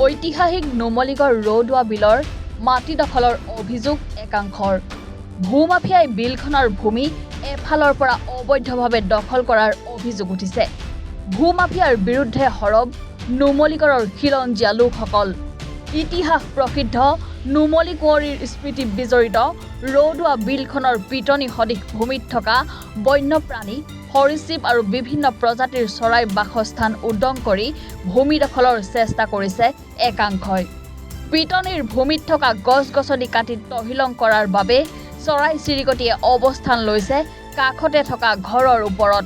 ঐতিহাসিক নুমলীগড় ৰৌদুৱা বিলৰ মাটি দখলৰ অভিযোগ একাংশৰ। ভূমাফিয়াই বিলখনৰ ভূমি এফালৰ পৰা অবৈধভাৱে দখল কৰাৰ অভিযোগ উঠিছে। ভূমাফিয়াৰ বিৰুদ্ধে সৰব নুমলীগড়ৰ খিলঞ্জীয়া লোকসকল। ইতিহাস প্ৰসিদ্ধ নুমলী কুঁৱৰীৰ স্মৃতি বিজড়িত ৰৌদুৱা বিলখনৰ পিটনি সদৃশ ভূমিত থকা বন্যপ্ৰাণী সৰীসৃপ আৰু বিভিন্ন প্ৰজাতিৰ চৰাইৰ বাসস্থান উদ্যম কৰি ভূমি দখলৰ চেষ্টা কৰিছে একাংশই। পিটনিৰ ভূমিত থকা গছ-গছনি কাটি তহিলং কৰাৰ বাবে চৰাই চিৰিকটিয়ে অৱস্থান লৈছে কাষতে থকা ঘৰৰ ওপৰত।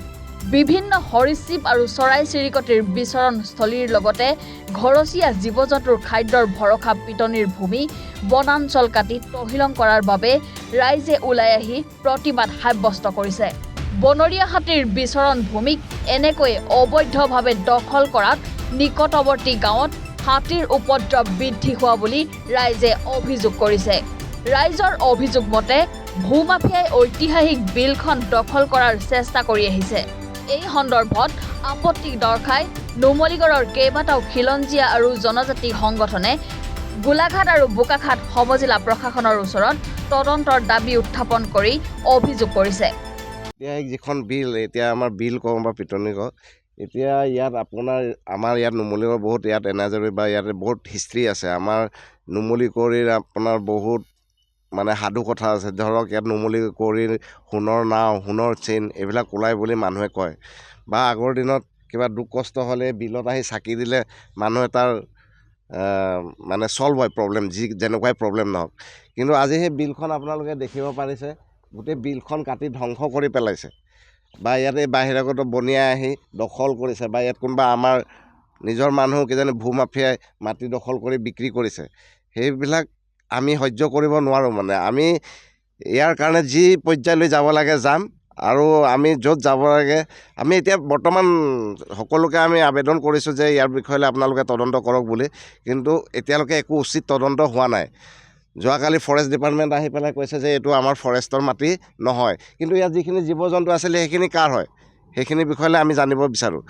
বিভিন্ন সৰীসৃপ আৰু চৰাই চিৰিকটিৰ বিচৰণস্থলীৰ লগতে ঘৰচীয়া জীৱ-জন্তুৰ খাদ্যৰ ভৰসা পিটনিৰ ভূমি বনাঞ্চল কাটি তহিলং কৰাৰ বাবে ৰাইজে ওলাই আহি প্ৰতিবাদ সাব্যস্ত কৰিছে। বনৰীয়া হাতীৰ বিচৰণ ভূমিক এনেকৈ অবৈধভাৱে দখল কৰাত নিকটৱৰ্তী গাঁৱত হাতীৰ উপদ্ৰৱ বৃদ্ধি হোৱা বুলি ৰাইজে অভিযোগ কৰিছে। ৰাইজৰ অভিযোগ মতে ভূমাফিয়াই ঐতিহাসিক বিলখন দখল কৰাৰ চেষ্টা কৰি আহিছে। এই সন্দৰ্ভত আপত্তি দৰ্শাই নুমলীগড়ৰ কেইবাটাও খিলঞ্জীয়া আৰু জনজাতি সংগঠনে গোলাঘাট আৰু বোকাখাট সমজিলা প্ৰশাসনৰ ওচৰত তদন্তৰ দাবী উত্থাপন কৰি অভিযোগ কৰিছে। এতিয়া যিখন বিল, এতিয়া আমাৰ বিল কওঁ বা পিটনি কওঁ, এতিয়া ইয়াত আপোনাৰ আমাৰ ইয়াত নুমলীগড় বহুত ইয়াত এনাজৰী বা ইয়াতে বহুত হিষ্ট্ৰী আছে। আমাৰ নুমলী কুঁৱৰীৰ আপোনাৰ বহুত মানে সাধু কথা আছে। ধৰক ইয়াত নুমলী কুঁৱৰীৰ সোণৰ নাও, সোণৰ চেইন এইবিলাক ওলাই বুলি মানুহে কয়। বা আগৰ দিনত কিবা দুখ কষ্ট হ'লে বিলত আহি চাকি দিলে মানুহে তাৰ মানে চল্ভ হয় প্ৰব্লেম, যেনেকুৱাই প্ৰব্লেম নহওক। কিন্তু আজি সেই বিলখন আপোনালোকে দেখিব পাৰিছে, গোটেই বিলখন কাটি ধ্বংস কৰি পেলাইছে। বা ইয়াতে বাহিৰাগত বনিয়াই আহি দখল কৰিছে, বা ইয়াত কোনোবা আমাৰ নিজৰ মানুহ কিজানি ভূমাফিয়াই মাটি দখল কৰি বিক্ৰী কৰিছে। সেইবিলাক আমি সহ্য কৰিব নোৱাৰোঁ। মানে আমি ইয়াৰ কাৰণে যি পৰ্যায়লৈ যাব লাগে যাম, আৰু আমি য'ত যাব লাগে আমি এতিয়া বৰ্তমান সকলোকে আমি আবেদন কৰিছোঁ যে ইয়াৰ বিষয়ে আপোনালোকে তদন্ত কৰক বুলি। কিন্তু এতিয়ালৈকে একো উচিত তদন্ত হোৱা নাই। যোৱাকালি ফৰেষ্ট ডিপাৰ্টমেণ্ট আহি পেলাই কৈছে যে এইটো আমাৰ ফৰেষ্টৰ মাটি নহয়। কিন্তু ইয়াত যিখিনি জীৱ জন্তু আছিলে সেইখিনি কাৰ হয়, সেইখিনি বিষয়লৈ আমি জানিব বিচাৰোঁ।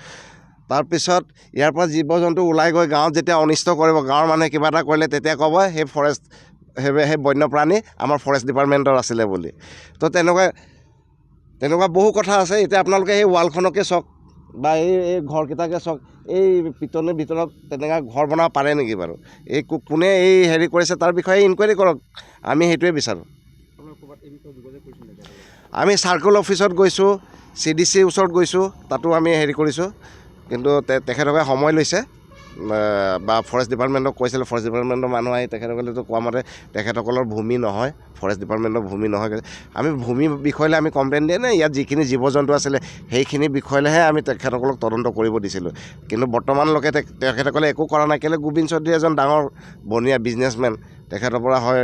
তাৰপিছত ইয়াৰ পৰা জীৱ জন্তু ওলাই গৈ গাঁৱত যেতিয়া অনিষ্ট কৰিব, গাঁৱৰ মানুহে কিবা এটা কৰিলে তেতিয়া ক'ব সেই বন্যপ্ৰাণী আমাৰ ফৰেষ্ট ডিপাৰ্টমেণ্টৰ আছিলে বুলি। তো তেনেকুৱা বহু কথা আছে। এতিয়া আপোনালোকে সেই ৱালখনকে চাওক বা এই ঘৰকেইটাকে চাওক, এই পিটনিৰ ভিতৰত তেনেকুৱা ঘৰ বনাব পাৰে নেকি বাৰু? এই কোনে এই হেৰি কৰিছে তাৰ বিষয়ে ইনকুৱাৰী কৰক, আমি সেইটোৱে বিচাৰোঁ। আমি চাৰ্কল অফিচত গৈছোঁ, CDC ওচৰত গৈছোঁ, তাতো আমি হেৰি কৰিছোঁ। কিন্তু তেখেতসকলে সময় লৈছে, বা ফৰেষ্ট ডিপাৰ্টমেণ্টক কৈছিলে, ফৰেষ্ট ডিপাৰ্টমেণ্টৰ মানুহ আহি তেখেতসকলেতো কোৱা মতে তেখেতসকলৰ ভূমি নহয়, ফৰেষ্ট ডিপাৰ্টমেণ্টৰ ভূমি নহয়। আমি ভূমি বিষয়লৈ আমি কমপ্লেইন দিয়া নাই। ইয়াত যিখিনি জীৱ জন্তু আছিলে সেইখিনি বিষয়লৈহে আমি তেখেতসকলক তদন্ত কৰিব দিছিলোঁ। কিন্তু বৰ্তমানলৈকে তেখেতসকলে একো কৰা নাই। কেলৈ গোবিন্দ চৌধুৰী এজন ডাঙৰ বনীয়া বিজনেছমেন, তেখেতৰ পৰা হয়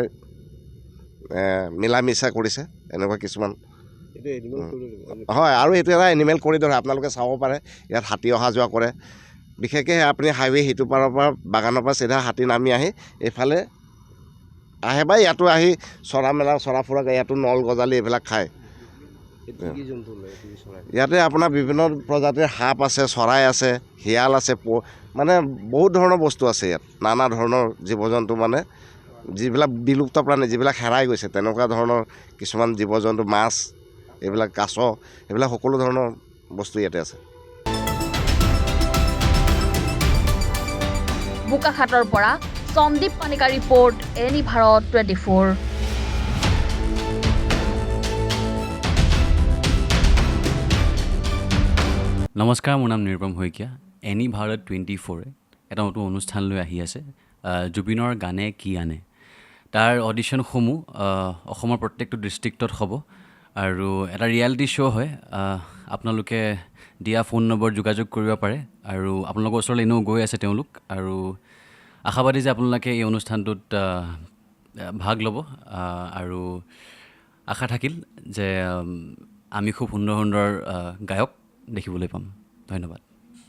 মিলা মিছা কৰিছে এনেকুৱা কিছুমান হয়। আৰু এইটো এটা এনিমেল কৰিডৰ, আপোনালোকে চাব পাৰে। ইয়াত হাতী অহা যোৱা কৰে। বিশেষকৈ আপুনি হাইৱে সিটো পাৰৰ পৰা বাগানৰ পৰা চিধা হাতী নামি আহি এইফালে আহে, বা ইয়াতো আহি চৰা ফুৰা ইয়াতো নল গজালি এইবিলাক খায়। ইয়াতে আপোনাৰ বিভিন্ন প্ৰজাতিৰ সাপ আছে, চৰাই আছে, শিয়াল আছে, মানে বহুত ধৰণৰ বস্তু আছে ইয়াত। নানা ধৰণৰ জীৱ জন্তু, মানে যিবিলাক বিলুপ্ত প্ৰাণী, যিবিলাক হেৰাই গৈছে, তেনেকুৱা ধৰণৰ কিছুমান জীৱ জন্তু, মাছ, এইবিলাক কাছ, এইবিলাক সকলো ধৰণৰ বস্তু ইয়াতে আছে। বোকাখাটৰ পৰা সন্দীপ পানিকা ৰিপৰ্ট, এনি ভাৰত 24। নমস্কাৰ, মোৰ নাম নিৰুপম শইকীয়া। এনি ভাৰত 24 এটা নতুন অনুষ্ঠান লৈ আহি আছে, জুবিনৰ গানে কি আনে। তাৰ অডিশ্যনসমূহ অসমৰ প্ৰত্যেকটো ডিষ্ট্ৰিক্টত হ'ব, আৰু এটা ৰিয়েলিটি শ্ব' হয়। আপোনালোকে দিয়া ফোন নম্বৰ যোগাযোগ কৰিব পাৰে, আৰু আপোনালোকৰ ওচৰলৈ এনেও গৈ আছে তেওঁলোক, আৰু আশাবাদী যে আপোনালোকে এই অনুষ্ঠানটোত ভাগ ল'ব। আৰু আশা থাকিল যে আমি খুব সুন্দৰ সুন্দৰ গায়ক দেখিবলৈ পাম। ধন্যবাদ।